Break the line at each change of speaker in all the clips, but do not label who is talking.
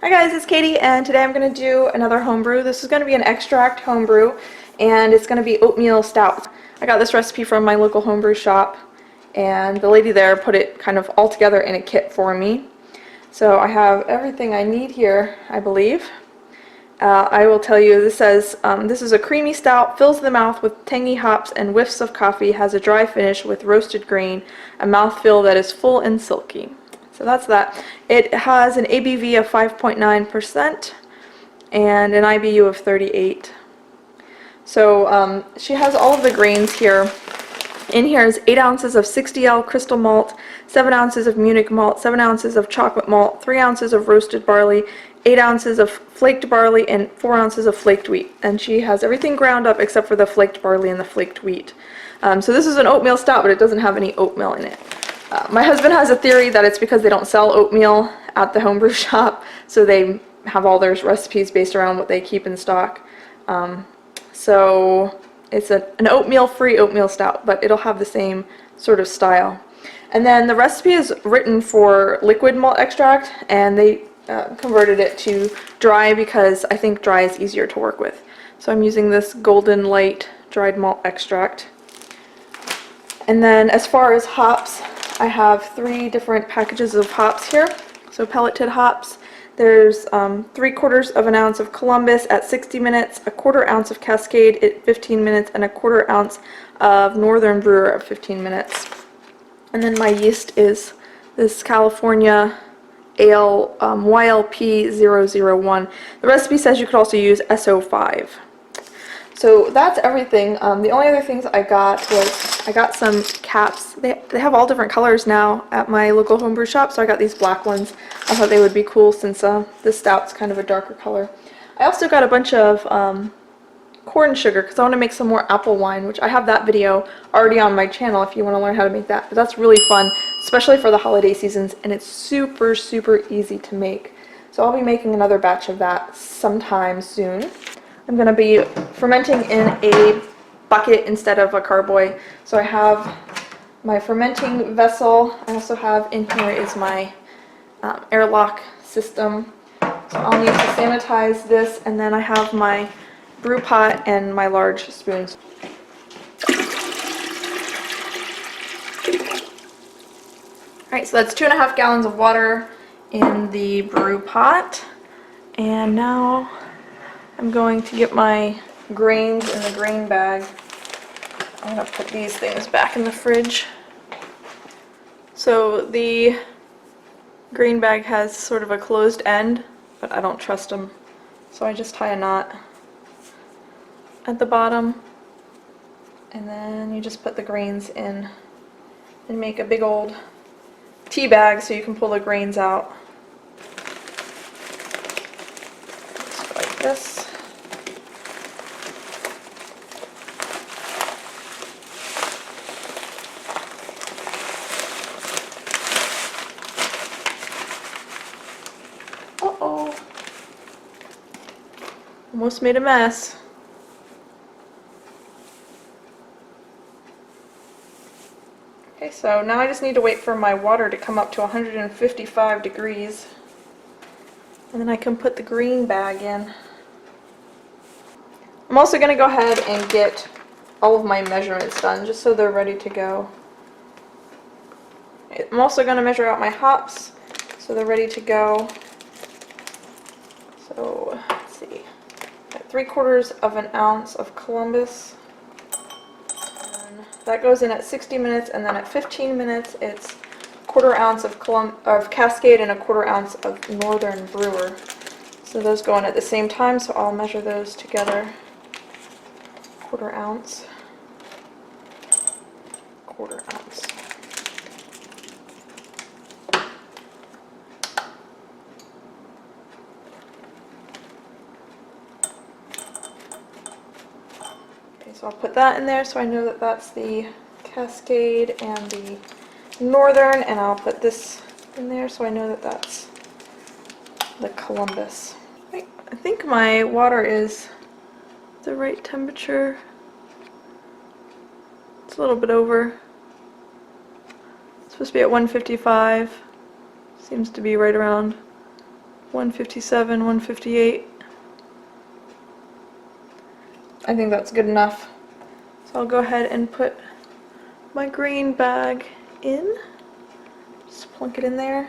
Hi guys, it's Katie, and today I'm going to do another homebrew. This is going to be an extract homebrew, and it's going to be oatmeal stout. I got this recipe from my local homebrew shop, and the lady there put it kind of all together in a kit for me. So I have everything I need here, I believe. I will tell you, this says, this is a creamy stout, fills the mouth with tangy hops and whiffs of coffee, has a dry finish with roasted grain, a mouthfeel that is full and silky. So that's that. It has an ABV of 5.9% and an IBU of 38. So she has all of the grains here. In here is 8 ounces of 60L crystal malt, 7 ounces of Munich malt, 7 ounces of chocolate malt, 3 ounces of roasted barley, 8 ounces of flaked barley, and 4 ounces of flaked wheat. And she has everything ground up except for the flaked barley and the flaked wheat. So this is an oatmeal stout, but it doesn't have any oatmeal in it. My husband has a theory that it's because they don't sell oatmeal at the homebrew shop, so they have all their recipes based around what they keep in stock. So it's an oatmeal-free oatmeal stout, but it'll have the same sort of style. And then the recipe is written for liquid malt extract, and they converted it to dry because I think dry is easier to work with. So I'm using this Golden Light dried malt extract. And then as far as hops, I have 3 different packages of hops here. So pelleted hops. There's 3/4 of an ounce of Columbus at 60 minutes, a 1/4 ounce of Cascade at 15 minutes, and a 1/4 ounce of Northern Brewer at 15 minutes. And then my yeast is this California Ale WLP01. The recipe says you could also use SO5. So that's everything. The only other things I got was I got some caps. They have all different colors now at my local homebrew shop, so I got these black ones. I thought they would be cool since this stout's kind of a darker color. I also got a bunch of corn sugar because I want to make some more apple wine, which I have that video already on my channel if you want to learn how to make that. But that's really fun, especially for the holiday seasons, and it's super, super easy to make. So I'll be making another batch of that sometime soon. I'm going to be fermenting in a bucket instead of a carboy. So I have my fermenting vessel. I also have in here is my airlock system. So I'll need to sanitize this, and then I have my brew pot and my large spoons. Alright, so that's 2.5 gallons of water in the brew pot. And now I'm going to get my grains in the grain bag. I'm going to put these things back in the fridge. So the grain bag has sort of a closed end, but I don't trust them. So I just tie a knot at the bottom, and then you just put the grains in and make a big old tea bag so you can pull the grains out. Just like this. Uh-oh. Almost made a mess. Okay, so now I just need to wait for my water to come up to 155 degrees. And then I can put the green bag in. I'm also going to go ahead and get all of my measurements done just so they're ready to go. I'm also going to measure out my hops so they're ready to go. So, let's see. 3/4 of an ounce of Columbus. And that goes in at 60 minutes, and then at 15 minutes it's 1/4 ounce of Cascade and a 1/4 ounce of Northern Brewer. So those go in at the same time, so I'll measure those together. 1/4 ounce. 1/4 ounce. So I'll put that in there so I know that that's the Cascade and the Northern, and I'll put this in there so I know that that's the Columbus. I think my water is the right temperature. It's a little bit over. It's supposed to be at 155. Seems to be right around 157, 158. I think that's good enough. So I'll go ahead and put my grain bag in. Just plunk it in there.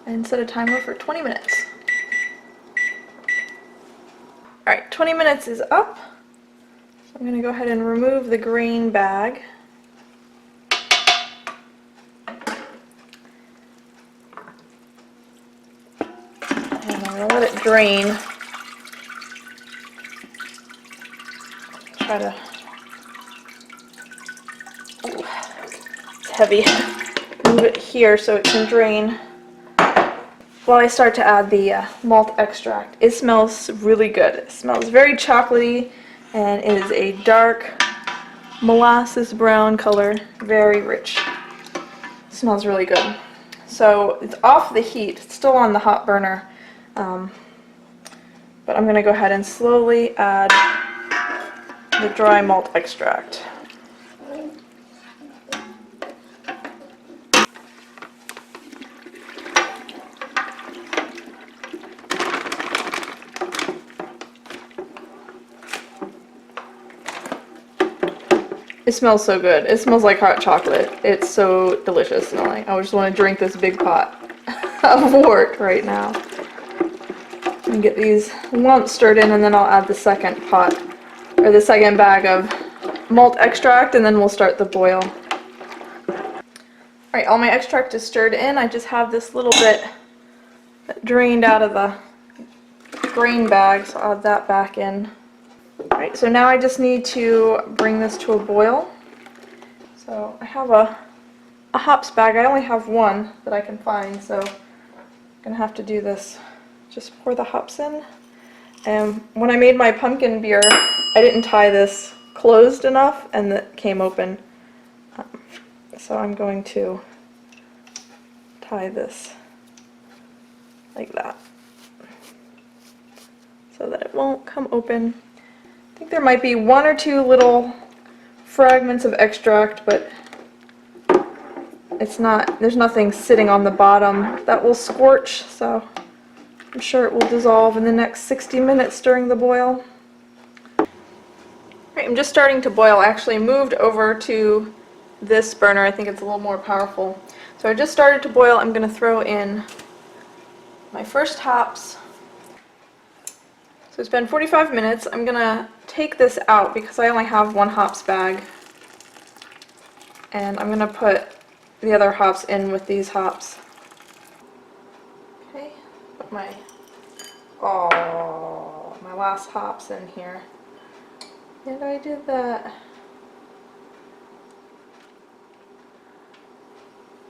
And set a timer for 20 minutes. Alright, 20 minutes is up. So I'm going to go ahead and remove the grain bag. And I'm going to let it drain. Try to... Ooh, it's heavy. Move it here so it can drain. While I start to add the malt extract, it smells really good. It smells very chocolatey and it is a dark molasses brown color, very rich. It smells really good. So it's off the heat, it's still on the hot burner, but I'm going to go ahead and slowly add the dry malt extract. It smells so good. It smells like hot chocolate. It's so delicious smelling. I just want to drink this big pot of wort right now. And get these lumps stirred in, and then I'll add the second pot, or the second bag of malt extract, and then we'll start the boil. Alright, all my extract is stirred in. I just have this little bit that drained out of the grain bag, so I'll add that back in. Alright, so now I just need to bring this to a boil. So I have a hops bag. I only have one that I can find, so I'm going to have to do this. Just pour the hops in. And when I made my pumpkin beer, I didn't tie this closed enough and it came open. So I'm going to tie this like that so that it won't come open. I think there might be one or two little fragments of extract, but it's not, there's nothing sitting on the bottom that will scorch, so I'm sure it will dissolve in the next 60 minutes during the boil. Right, I'm just starting to boil. I actually moved over to this burner. I think it's a little more powerful. So I just started to boil. I'm going to throw in my first hops. So it's been 45 minutes. I'm going to take this out because I only have one hops bag. And I'm going to put the other hops in with these hops. Okay, put my last hops in here. And I did that.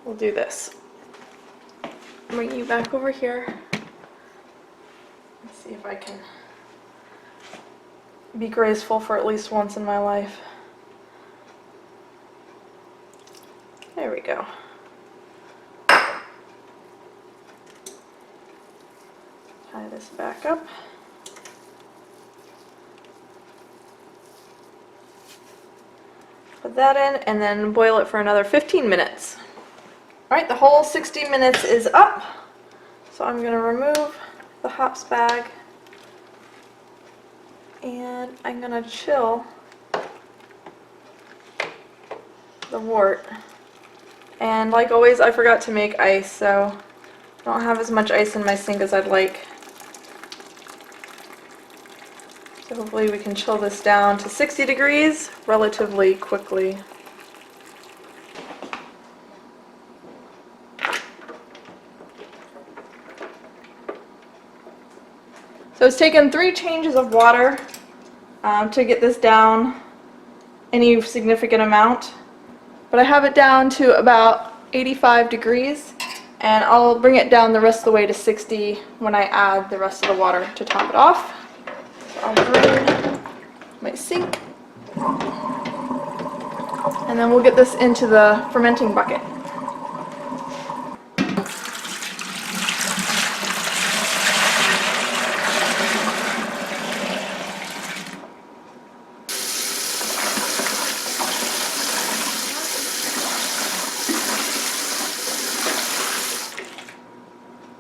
We'll do this. Bring you back over here. Let's see if I can be graceful for at least once in my life. There we go. Tie this back up. Put that in and then boil it for another 15 minutes. Alright, the whole 60 minutes is up. So I'm going to remove the hops bag and I'm going to chill the wort. And like always, I forgot to make ice, so I don't have as much ice in my sink as I'd like. So hopefully we can chill this down to 60 degrees relatively quickly. So it's taken 3 changes of water to get this down any significant amount, but I have it down to about 85 degrees, and I'll bring it down the rest of the way to 60 when I add the rest of the water to top it off. So I'll bring my sink, and then we'll get this into the fermenting bucket.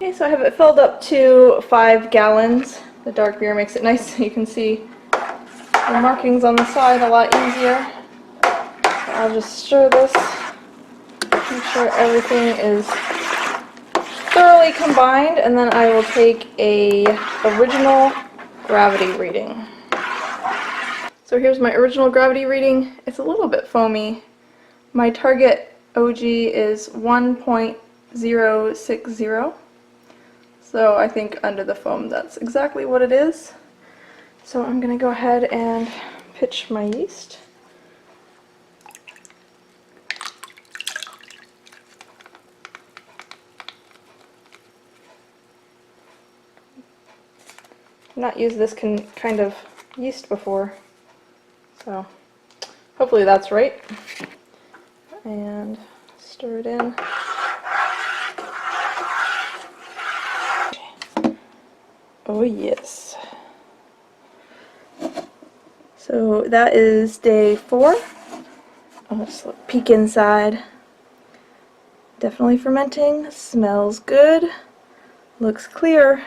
Okay, so I have it filled up to 5 gallons. The dark beer makes it nice so you can see the markings on the side a lot easier. So I'll just stir this, make sure everything is thoroughly combined, and then I will take a original gravity reading. So here's my original gravity reading. It's a little bit foamy. My target OG is 1.060. So I think under the foam that's exactly what it is. So I'm going to go ahead and pitch my yeast. I've not used this kind of yeast before, so hopefully that's right. And stir it in. Oh yes. So that is day 4. Let's peek inside. Definitely fermenting. Smells good. Looks clear.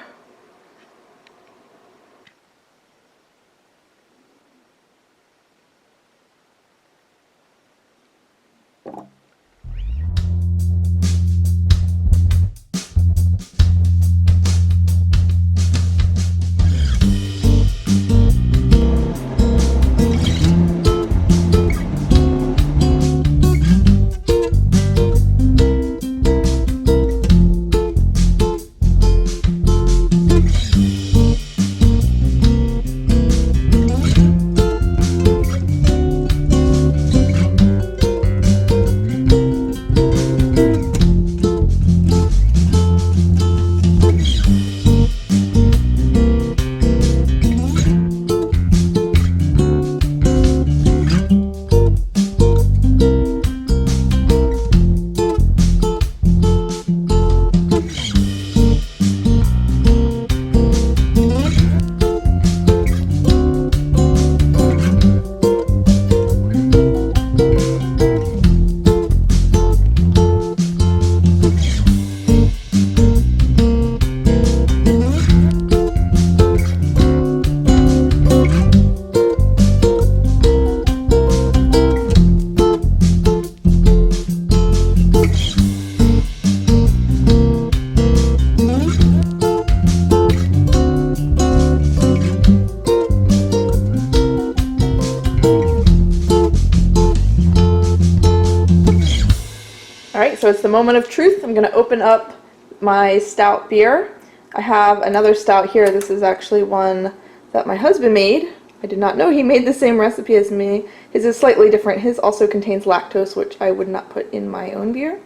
Alright, so it's the moment of truth. I'm going to open up my stout beer. I have another stout here. This is actually one that my husband made. I did not know he made the same recipe as me. His is slightly different. His also contains lactose, which I would not put in my own beer.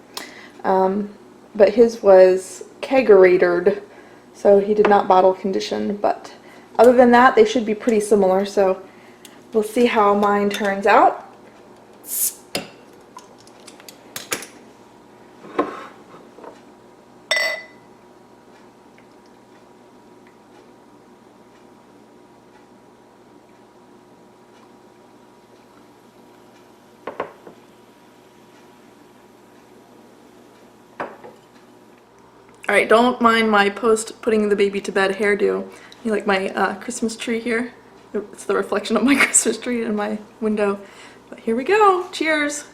But his was kegerated, so he did not bottle condition. But other than that, they should be pretty similar, so we'll see how mine turns out. Alright, don't mind my post putting the baby to bed hairdo. You like my Christmas tree here? It's the reflection of my Christmas tree in my window. But here we go. Cheers!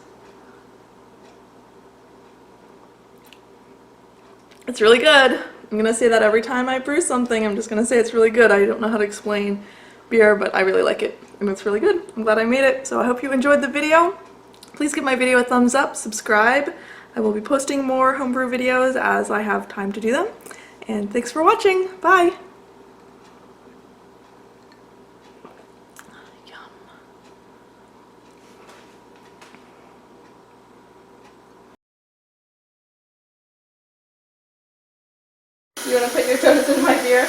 It's really good. I'm gonna say that every time I brew something. I'm just gonna say it's really good. I don't know how to explain beer, but I really like it. And it's really good. I'm glad I made it. So I hope you enjoyed the video. Please give my video a thumbs up, subscribe. I will be posting more homebrew videos as I have time to do them. And thanks for watching. Bye! Yum. You want to put your toes in my beer?